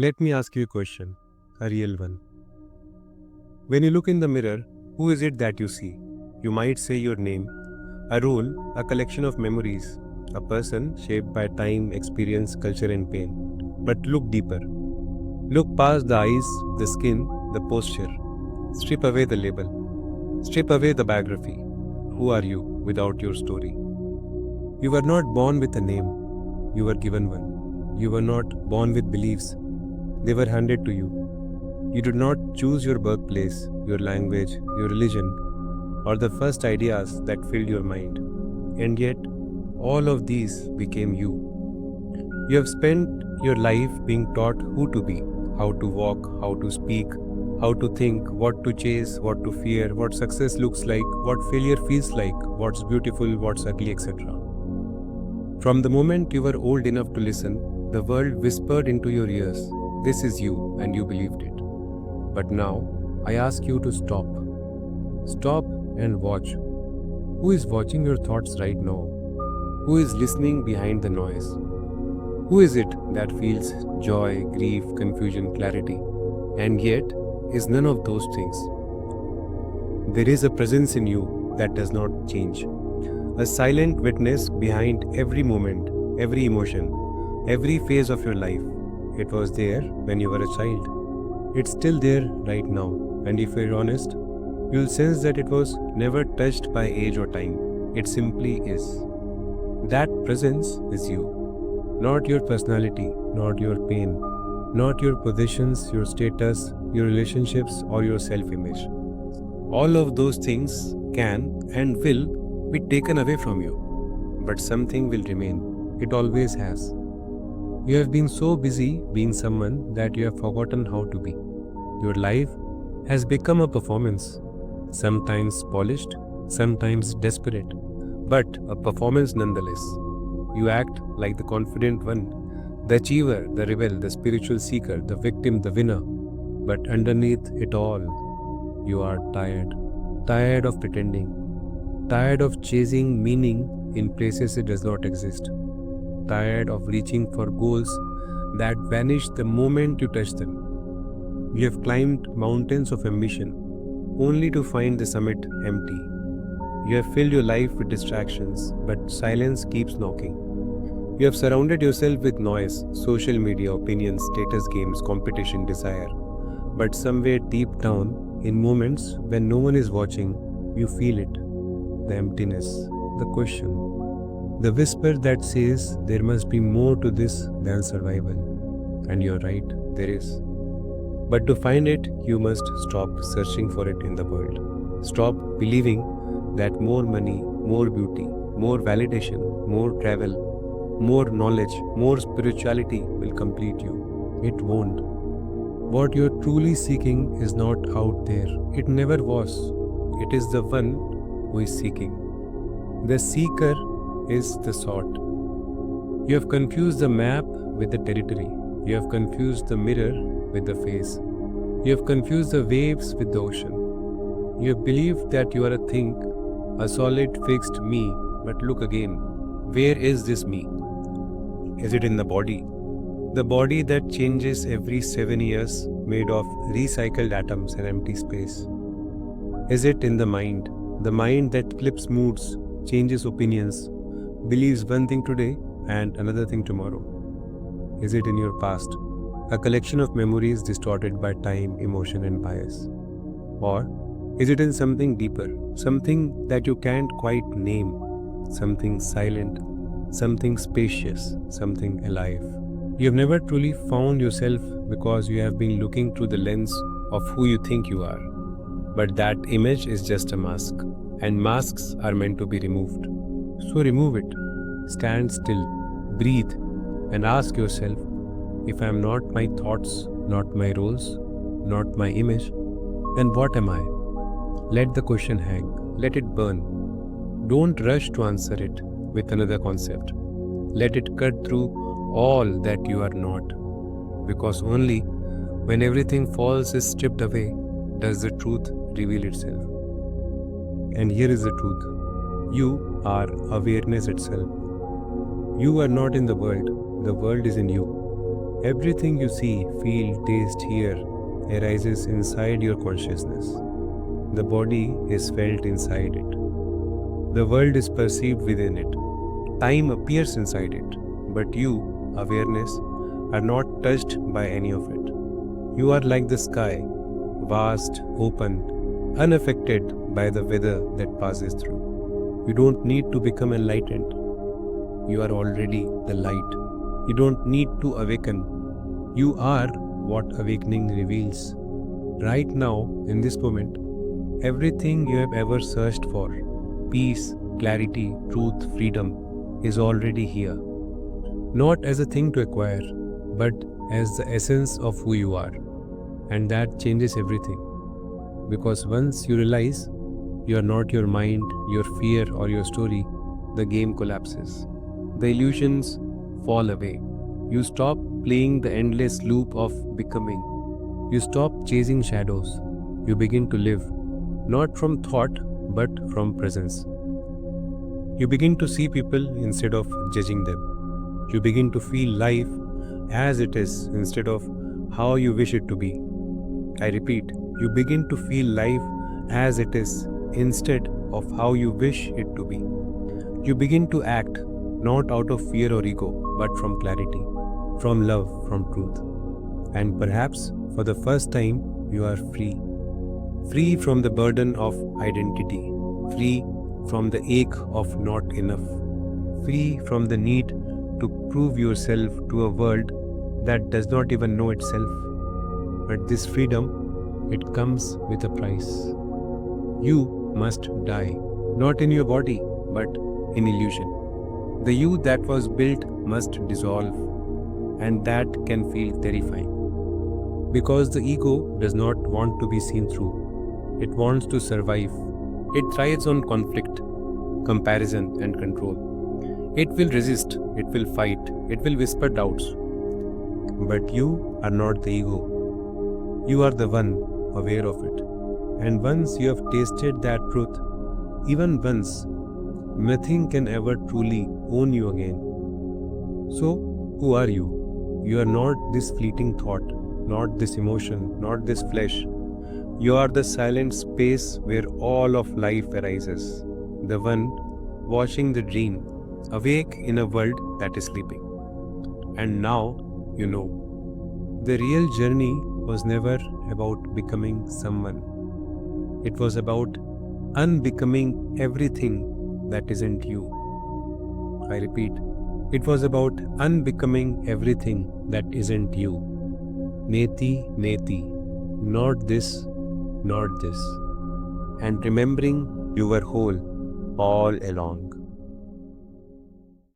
Let me ask you a question, a real one. When you look in the mirror, who is it that you see? You might say your name, a role, a collection of memories, a person shaped by time, experience, culture, and pain. But look deeper. Look past the eyes, the skin, the posture. Strip away the label. Strip away the biography. Who are you without your story? You were not born with a name, you were given one. You were not born with beliefs, they were handed to you. You did not choose your birthplace, your language, your religion, or the first ideas that filled your mind. And yet, all of these became you. You have spent your life being taught who to be, how to walk, how to speak, how to think, what to chase, what to fear, what success looks like, what failure feels like, what's beautiful, what's ugly, etc. From the moment you were old enough to listen, the world whispered into your ears, "This is you," and you believed it. But now, I ask you to stop. Stop and watch. Who is watching your thoughts right now? Who is listening behind the noise? Who is it that feels joy, grief, confusion, clarity, and yet is none of those things? There is a presence in you that does not change. A silent witness behind every moment, every emotion, every phase of your life. It was there when you were a child. It's still there right now, and if you're honest, you'll sense that it was never touched by age or time. It simply is. That presence is you. Not your personality, not your pain, not your positions, your status, your relationships, or your self-image. All of those things can and will be taken away from you, but something will remain. It always has. You have been so busy being someone that you have forgotten how to be. Your life has become a performance, sometimes polished, sometimes desperate, but a performance nonetheless. You act like the confident one, the achiever, the rebel, the spiritual seeker, the victim, the winner. But underneath it all, you are tired. Tired of pretending. Tired of chasing meaning in places it does not exist. Tired of reaching for goals that vanish the moment you touch them. You have climbed mountains of ambition only to find the summit empty. You have filled your life with distractions, but silence keeps knocking. You have surrounded yourself with noise, social media, opinions, status games, competition, desire. But somewhere deep down, in moments when no one is watching, you feel it. The emptiness, the question, the whisper that says there must be more to this than survival. And you're right, there is. But to find it, you must stop searching for it in the world. Stop believing that more money, more beauty, more validation, more travel, more knowledge, more spirituality will complete you. It won't. What you're truly seeking is not out there. It never was. It is the one who is seeking. The seeker is the sought. You have confused the map with the territory. You have confused the mirror with the face. You have confused the waves with the ocean. You have believed that you are a thing, a solid fixed me, but look again. Where is this me? Is it in the body? The body that changes every 7 years, made of recycled atoms and empty space. Is it in the mind that flips moods, changes opinions, believes one thing today and another thing tomorrow? Is it in your past, a collection of memories distorted by time, emotion, and bias? Or is it in something deeper, something that you can't quite name, something silent, something spacious, something alive? You have never truly found yourself because you have been looking through the lens of who you think you are. But that image is just a mask, and masks are meant to be removed. So remove it, stand still, breathe, and ask yourself, if I am not my thoughts, not my roles, not my image, then what am I? Let the question hang, let it burn. Don't rush to answer it with another concept. Let it cut through all that you are not. Because only when everything false is stripped away does the truth reveal itself. And here is the truth. You are awareness itself. You are not in the world is in you. Everything you see, feel, taste, hear arises inside your consciousness. The body is felt inside it. The world is perceived within it. Time appears inside it. But you, awareness, are not touched by any of it. You are like the sky, vast, open, unaffected by the weather that passes through. You don't need to become enlightened. You are already the light. You don't need to awaken. You are what awakening reveals. Right now, in this moment, everything you have ever searched for, peace, clarity, truth, freedom, is already here. Not as a thing to acquire, but as the essence of who you are. And that changes everything. Because once you realize you are not your mind, your fear, or your story, the game collapses. The illusions fall away. You stop playing the endless loop of becoming. You stop chasing shadows. You begin to live, not from thought, but from presence. You begin to see people instead of judging them. You begin to feel life as it is instead of how you wish it to be. I repeat, you begin to feel life as it is instead of how you wish it to be. You begin to act not out of fear or ego, but from clarity, from love, from truth. And perhaps for the first time, you are free. Free from the burden of identity, free from the ache of not enough, free from the need to prove yourself to a world that does not even know itself. But this freedom, it comes with a price. You must die, not in your body, but in illusion. The you that was built must dissolve, and that can feel terrifying. Because the ego does not want to be seen through. It wants to survive. It thrives on conflict, comparison, and control. It will resist, it will fight, it will whisper doubts. But you are not the ego. You are the one aware of it. And once you have tasted that truth, even once, nothing can ever truly own you again. So, who are you? You are not this fleeting thought, not this emotion, not this flesh. You are the silent space where all of life arises, the one watching the dream, awake in a world that is sleeping. And now you know. The real journey was never about becoming someone. It was about unbecoming everything that isn't you. I repeat, it was about unbecoming everything that isn't you. Neti, neti, not this, not this. And remembering you were whole all along.